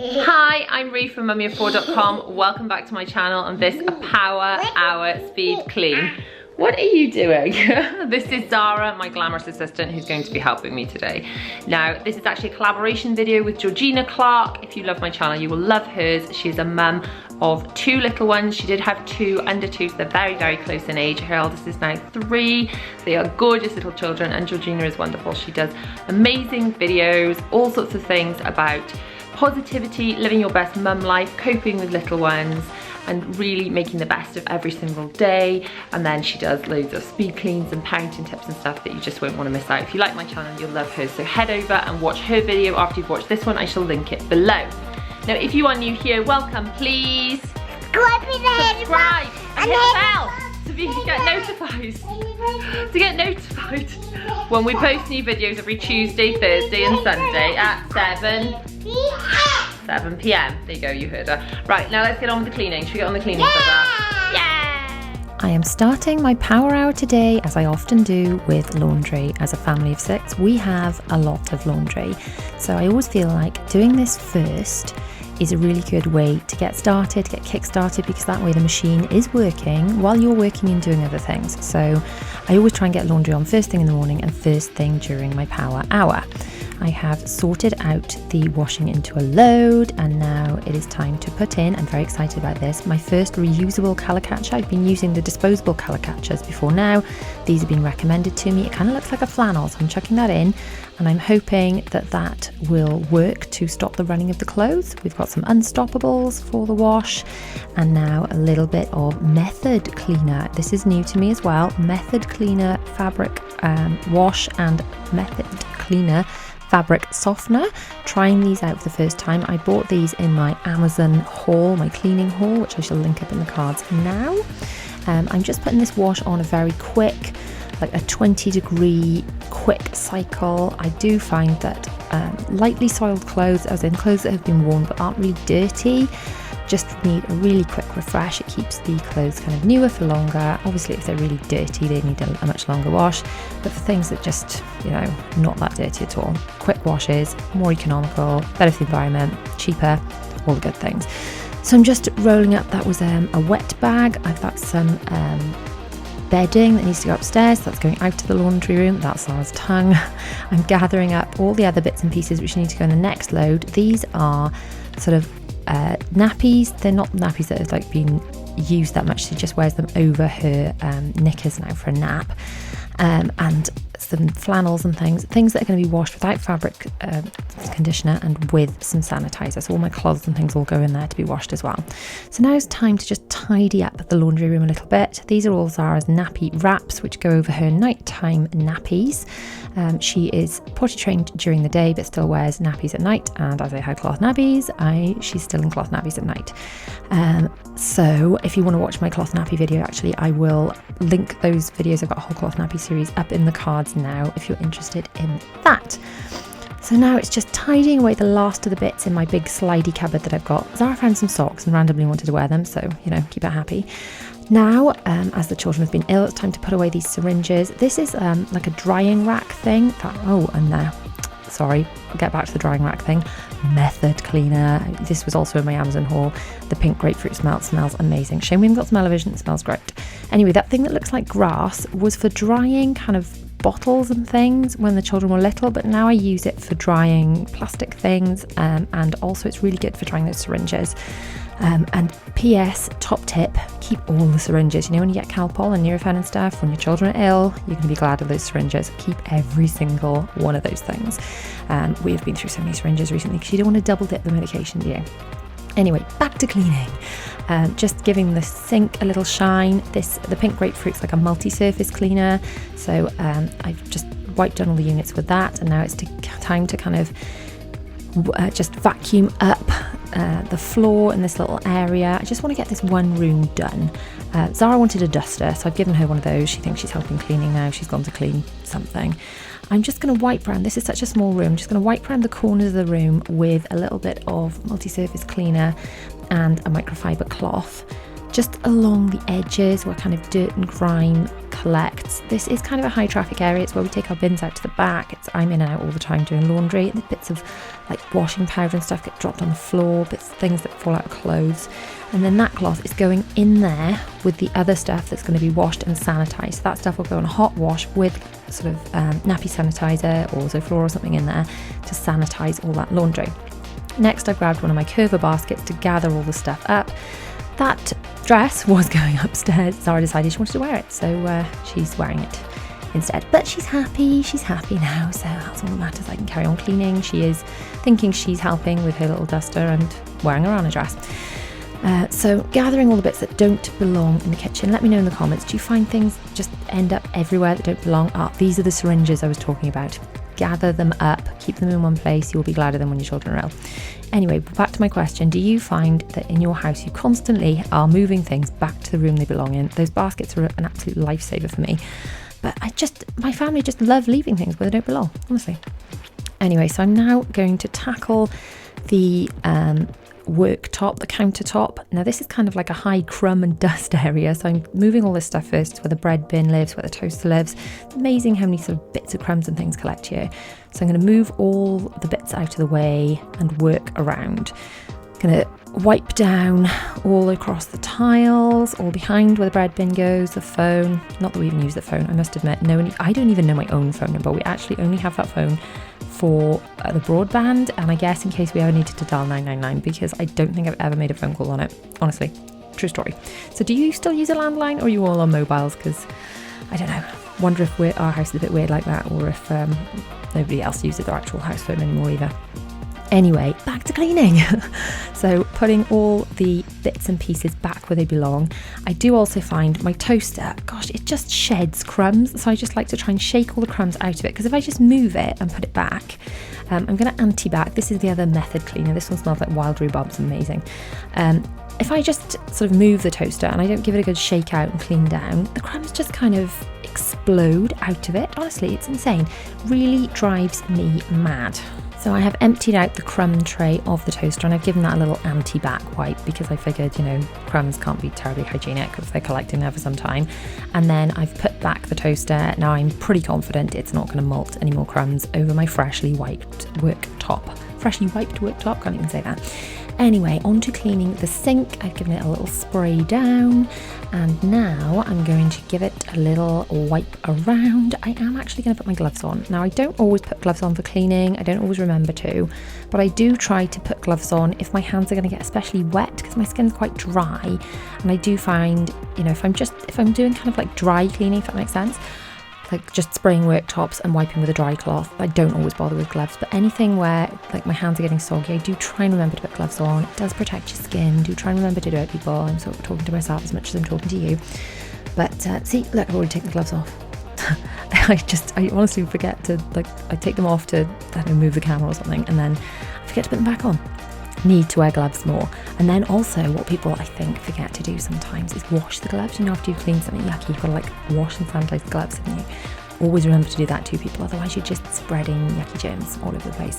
Hi, I'm Ree from mummyoffour.com. Welcome back to my channel on this Power Hour Speed Clean. What are you doing? This is Zara, my glamorous assistant, who's going to be helping me today. Now, this is actually a collaboration video with Georgina Clarke. If you love my channel, you will love hers. She's a mum of 2 little ones. She did have 2 under 2, so they're very, very close in age. Her eldest is now 3. They are gorgeous little children, and Georgina is wonderful. She does amazing videos, all sorts of things about positivity, living your best mum life, coping with little ones, and really making the best of every single day. And then she does loads of speed cleans and parenting tips and stuff that you just won't want to miss out. If you like my channel, you'll love hers. So head over and watch her video after you've watched this one. I shall link it below. Now, if you are new here, welcome. Please subscribe and hit the bell so you can get notified. To get notified when we post new videos every Tuesday, Thursday and Sunday at 7 p.m. There you go, you heard her. Right, now let's get on with the cleaning. Should we get on the cleaning for that? Yeah! I am starting my power hour today, as I often do, with laundry. As a family of 6, we have a lot of laundry. So I always feel like doing this first is a really good way to get started, get kick-started, because that way the machine is working while you're working and doing other things. So I always try and get laundry on first thing in the morning and first thing during my power hour. I have sorted out the washing into a load, and now it is time to put in, I'm very excited about this, my first reusable colour catcher. I've been using the disposable colour catchers before now. These have been recommended to me. It kind of looks like a flannel, so I'm chucking that in, and I'm hoping that that will work to stop the running of the clothes. We've got some Unstoppables for the wash, and now a little bit of Method Cleaner. This is new to me as well. Method Cleaner fabric wash and Method Cleaner fabric softener. Trying these out for the first time. I bought these in my Amazon haul, my cleaning haul, which I shall link up in the cards now. I'm just putting this wash on a very quick, like a 20-degree quick cycle. I do find that lightly soiled clothes, as in clothes that have been worn but aren't really dirty, just need a really quick refresh. It keeps the clothes kind of newer for longer. Obviously, if they're really dirty, they need a much longer wash. But for things that just, you know, not that dirty at all, quick washes, more economical, better for the environment, cheaper, all the good things. So I'm just rolling up, that was a wet bag. I've got some bedding that needs to go upstairs. That's going out to the laundry room. That's Zara's tongue. I'm gathering up all the other bits and pieces which need to go in the next load. These are sort of nappies. They're not nappies that have like been used that much. She just wears them over her knickers now for a nap, and some flannels and things that are going to be washed without fabric conditioner and with some sanitizer. So all my cloths and things will go in there to be washed as well. So now it's time to just tidy up the laundry room a little bit. These are all Zara's nappy wraps, which go over her nighttime nappies. She is potty trained during the day but still wears nappies at night, and as I had cloth nappies, she's still in cloth nappies at night. So if you want to watch my cloth nappy video, actually I will link those videos. I've got a whole cloth nappy series up in the cards now if you're interested in that. So now it's just tidying away the last of the bits in my big slidey cupboard that I've got. Zara found some socks and randomly wanted to wear them, so, you know, keep her happy. Now, as the children have been ill, it's time to put away these syringes. This is like a drying rack thing. Sorry, I'll get back to the drying rack thing. Method Cleaner. This was also in my Amazon haul. The pink grapefruit smell smells amazing. Shame we haven't got smell-o-vision. It smells great. Anyway, that thing that looks like grass was for drying kind of bottles and things when the children were little, but now I use it for drying plastic things, and also it's really good for drying those syringes. And PS, top tip, keep all the syringes. You know, when you get Calpol and Nurofen and stuff, when your children are ill, you're going to be glad of those syringes. Keep every single one of those things. We have been through so many syringes recently because you don't want to double dip the medication, do you? Anyway, back to cleaning. Just giving the sink a little shine. The pink grapefruit's like a multi-surface cleaner. So I've just wiped down all the units with that, and now it's time to kind of just vacuum up the floor in this little area. I just want to get this one room done. Zara wanted a duster, so I've given her one of those. She thinks she's helping cleaning now. She's gone to clean something. I'm just going to wipe around. This is such a small room. I'm just going to wipe around the corners of the room with a little bit of multi-surface cleaner and a microfiber cloth. just along the edges where kind of dirt and grime collects. This is kind of a high traffic area. It's where we take our bins out to the back. I'm in and out all the time doing laundry, and the bits of like washing powder and stuff get dropped on the floor, things that fall out of clothes. And then that cloth is going in there with the other stuff that's going to be washed and sanitized. So that stuff will go on a hot wash with sort of nappy sanitizer or Zoflor or something in there to sanitize all that laundry. Next, I grabbed one of my curver baskets to gather all the stuff up. That dress was going upstairs. Zara decided she wanted to wear it, so she's wearing it instead. But she's happy now, so that's all that matters. I can carry on cleaning. She is thinking she's helping with her little duster and wearing her Anna dress. So gathering all the bits that don't belong in the kitchen. Let me know in the comments, do you find things just end up everywhere that don't belong? These are the syringes I was talking about. Gather them up, keep them in one place. You'll be glad of them when your children are ill. Anyway, back to my question. Do you find that in your house you constantly are moving things back to the room they belong in? Those baskets are an absolute lifesaver for me. But my family just love leaving things where they don't belong, honestly. Anyway, so I'm now going to tackle the worktop, the countertop. Now this is kind of like a high crumb and dust area, so I'm moving all this stuff first. It's where the bread bin lives, where the toaster lives. It's amazing how many sort of bits of crumbs and things collect here. So I'm going to move all the bits out of the way and work around. Going to wipe down all across the tiles, all behind where the bread bin goes, the phone. Not that we even use the phone, I must admit. I don't even know my own phone number. We actually only have that phone for the broadband, and I guess in case we ever needed to dial 999, because I don't think I've ever made a phone call on it, honestly. True story. So do you still use a landline, or are you all on mobiles? Because I don't know, wonder if our house is a bit weird like that, or if nobody else uses their actual house phone anymore either. Anyway, back to cleaning. So putting all the bits and pieces back where they belong. I do also find my toaster, gosh, it just sheds crumbs. So I just like to try and shake all the crumbs out of it, because if I just move it and put it back, I'm going to anti-bac. This is the other method cleaner. This one smells like wild rhubarb. It's amazing. If I just sort of move the toaster and I don't give it a good shake out and clean down, the crumbs just kind of explode out of it. Honestly, it's insane. Really drives me mad. So I have emptied out the crumb tray of the toaster, and I've given that a little anti-bac wipe, because I figured, crumbs can't be terribly hygienic if they're collecting there for some time. And then I've put back the toaster. Now I'm pretty confident it's not going to molt any more crumbs over my freshly wiped worktop. Freshly wiped worktop, can't even say that. Anyway, on to cleaning the sink. I've given it a little spray down, and now I'm going to give it a little wipe around. I am actually going to put my gloves on. Now, I don't always put gloves on for cleaning. I don't always remember to, but I do try to put gloves on if my hands are going to get especially wet, because my skin's quite dry. And I do find, if I'm doing kind of like dry cleaning, if that makes sense, like just spraying worktops and wiping with a dry cloth, I don't always bother with gloves. But anything where like my hands are getting soggy, I do try and remember to put gloves on. It does protect your skin. Do try and remember to do it, people. I'm sort of talking to myself as much as I'm talking to you. But see, look, I've already taken the gloves off. I honestly forget to, I take them off to, move the camera or something, and then I forget to put them back on. Need to wear gloves more. And then also what people I think forget to do sometimes is wash the gloves. After you clean something yucky, you've got to wash and sanitize the gloves, haven't you? Always remember to do that too, people, otherwise you're just spreading yucky germs all over the place.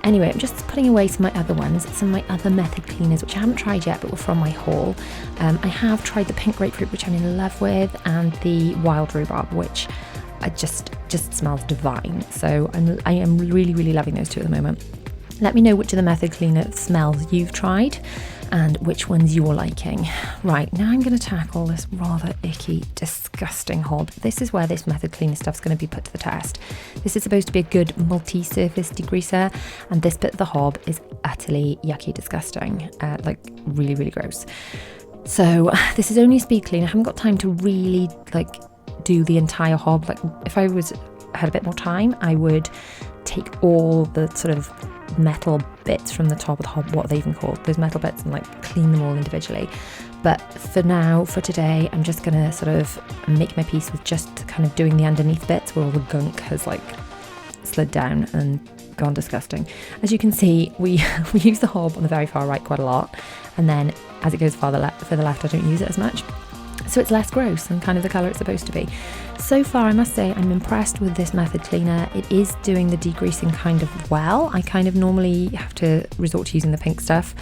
Anyway, I'm just putting away some of my other ones, some of my other method cleaners, which I haven't tried yet but were from my haul. I have tried the pink grapefruit, which I'm in love with, and the wild rhubarb, which just smells divine. So I am really, really loving those two at the moment. Let me know which of the method cleaner smells you've tried and which ones you're liking. Right, now I'm going to tackle this rather icky, disgusting hob. This is where this method cleaner stuff's going to be put to the test. This is supposed to be a good multi-surface degreaser, and this bit of the hob is utterly yucky, disgusting, really, really gross. So this is only a speed clean. I haven't got time to really do the entire hob. If I had a bit more time, I would take all the sort of metal bits from the top of the hob, what are they even called, those metal bits, and clean them all individually. But for now, for today, I'm just gonna sort of make my peace with just kind of doing the underneath bits where all the gunk has slid down and gone disgusting. As you can see, we use the hob on the very far right quite a lot, and then as it goes further left I don't use it as much. so it's less gross and kind of the colour it's supposed to be. So far, I must say, I'm impressed with this method cleaner. It is doing the degreasing kind of well. I kind of normally have to resort to using the pink stuff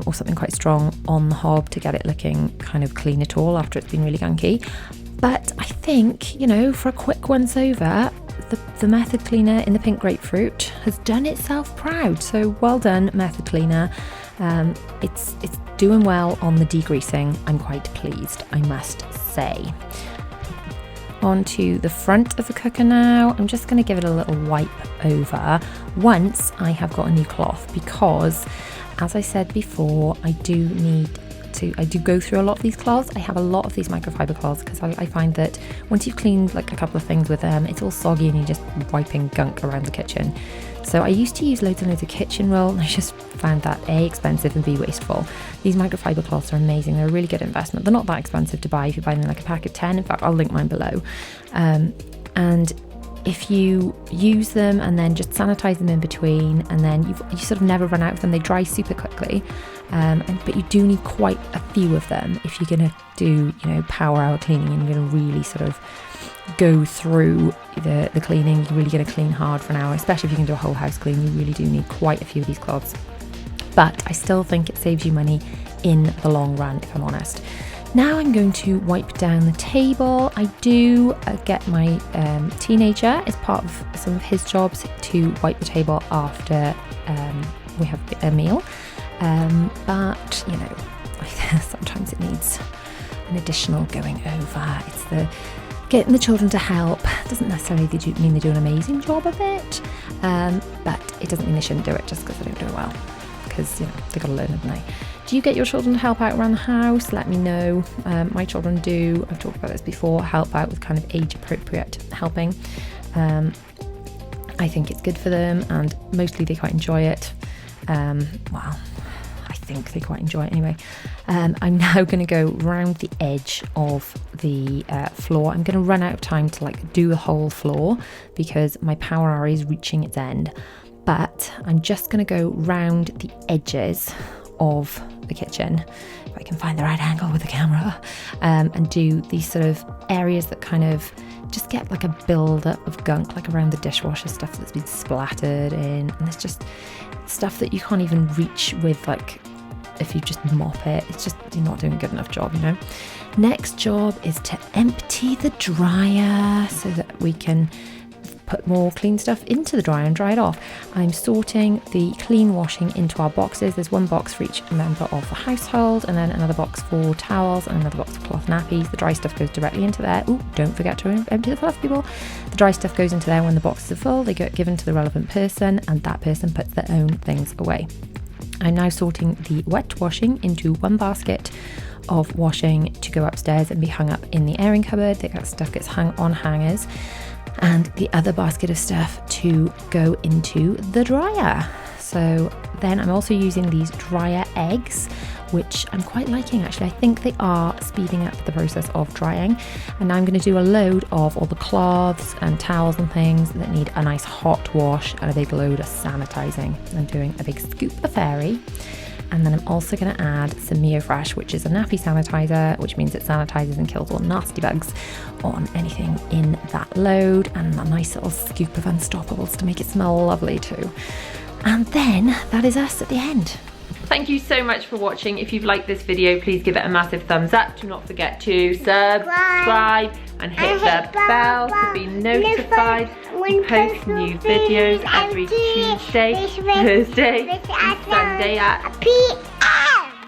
or something quite strong on the hob to get it looking kind of clean at all after it's been really gunky. But I think, you know, for a quick once over, the method cleaner in the pink grapefruit has done itself proud. So well done, method cleaner. It's doing well on the degreasing. I'm quite pleased, I must say. Onto the front of the cooker now. I'm just going to give it a little wipe over once I have got a new cloth, because as I said before, I do go through a lot of these cloths. I have a lot of these microfiber cloths because I find that once you've cleaned like a couple of things with them, it's all soggy and you're just wiping gunk around the kitchen. So I used to use loads and loads of kitchen roll, and I just found that A, expensive, and B, wasteful. These microfiber cloths are amazing. They're a really good investment. They're not that expensive to buy if you buy them like a pack of 10. In fact, I'll link mine below. And if you use them and then just sanitize them in between, and then you sort of never run out of them, they dry super quickly. But you do need quite a few of them if you're going to do, you know, power hour cleaning, and you're going to really sort of go through the cleaning. You're really going to clean hard for an hour, especially if you can do a whole house clean. You really do need quite a few of these cloths. But I still think it saves you money in the long run, if I'm honest. Now I'm going to wipe down the table. I do get my teenager, as part of some of his jobs, to wipe the table after we have a meal. But, you know, sometimes it needs an additional going over. It's the getting the children to help. Doesn't necessarily mean they do an amazing job of it, but it doesn't mean they shouldn't do it just because they don't do it well, because, you know, they've got to learn, haven't they? Do you get your children to help out around the house? Let me know. My children do, I've talked about this before, help out with kind of age appropriate helping. I think it's good for them, and mostly they quite enjoy it. Well, I think they quite enjoy it anyway. I'm now going to go round the edge of the floor. I'm going to run out of time to like do the whole floor because my power hour is reaching its end. But I'm just going to go round the edges of the kitchen, if I can find the right angle with the camera, and do these sort of areas that kind of just get like a build-up of gunk, like around the dishwasher, stuff that's been splattered in, and there's just stuff that you can't even reach with, like, if you just mop it. It's just, you're not doing a good enough job, you know. Next job is to empty the dryer so that we can put more clean stuff into the dryer and dry it off. I'm sorting the clean washing into our boxes. There's one box for each member of the household, and then another box for towels, and another box for cloth nappies. The dry stuff goes directly into there. Ooh, don't forget to empty the fluff, people. The dry stuff goes into there when the boxes are full. They get given to the relevant person, and that person puts their own things away. I'm now sorting the wet washing into one basket of washing to go upstairs and be hung up in the airing cupboard. That stuff gets hung on hangers, and the other basket of stuff to go into the dryer. So then I'm also using these dryer eggs, which I'm quite liking actually. I think they are speeding up the process of drying. And now I'm going to do a load of all the cloths and towels and things that need a nice hot wash and a big load of sanitizing. I'm doing a big scoop of fairy. And then I'm also going to add some Miofresh, which is a nappy sanitizer, which means it sanitizes and kills all nasty bugs on anything in that load, and a nice little scoop of Unstoppables to make it smell lovely too. And then that is us at the end. Thank you so much for watching. If you've liked this video, please give it a massive thumbs up. Do not forget to subscribe and hit the bell to be notified. We post new videos every Tuesday, Thursday and Sunday at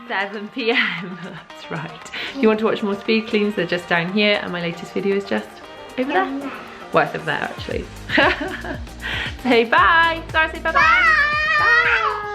7 p.m. That's right. If you want to watch more speed cleans, they're just down here, and my latest video is just over there. Well, it's over there actually. Say bye. Sarah, say bye-bye. Bye.